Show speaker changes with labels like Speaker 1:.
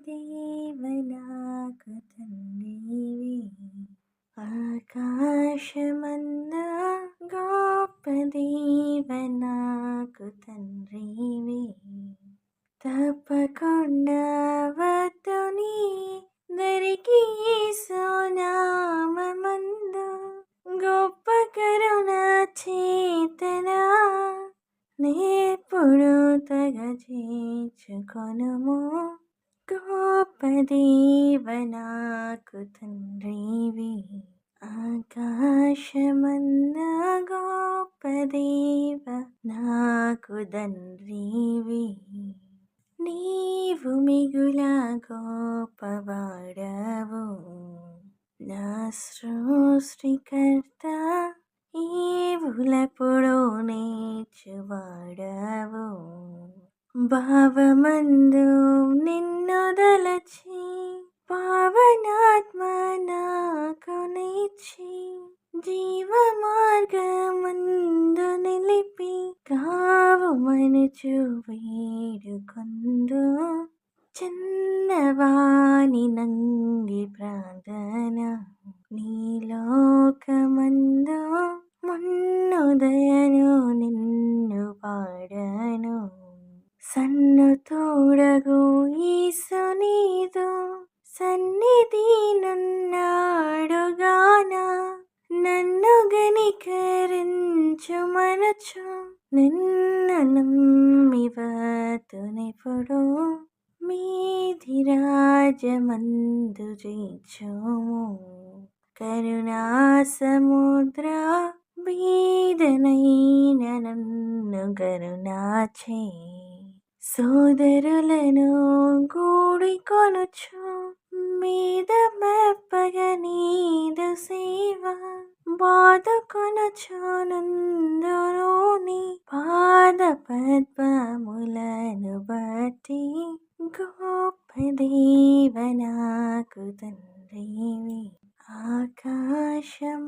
Speaker 1: దేవనాకు తండ్రివి ఆకాశమన్నా గొప్ప దేవనాకు తండ్రివి తప్పకుండా వద్దు నీ దరికి సునామందు గొప్ప కరుణ చేతన నేర్పుడు తగ చేర్చుకొనుము గొప్ప దేవనాకు తండ్రివి ఆకాశమన్నా గొప్ప దేవ నాకు తండ్రివి నీవు మిగుల గొప్పవాడవు నా సృష్టికర్త ఈవులెప్పుడు నేర్చువాడవు భావమందు నిన్ను దలచి పావనాత్మ నాకు నిచ్చి జీవ మార్గమందు నిలిపి కావు మనుచు వేడుకొందు చిన్నవాని నంగి ప్రార్థన నీలోకమందు మున్నుదయను నిన్ను పాడను సన్ను తోడగు ఈసునీదు సన్నిధి నన్నాడుగాన నన్ను గనికరించు మనచు నిన్ను నమ్మివతునిపుడు మీది రాజమందు జయించుము కరుణా సముద్ర బీదనైన నన్ను కరుణాచే సోదరులను కూడికొనుచు మీద మెప్పగ నీదు సేవ బాదుకొనుచు నందును నీ పాద పద్మములను బట్టి గొప్ప దేవనాకు తండ్రివి ఆకాశమ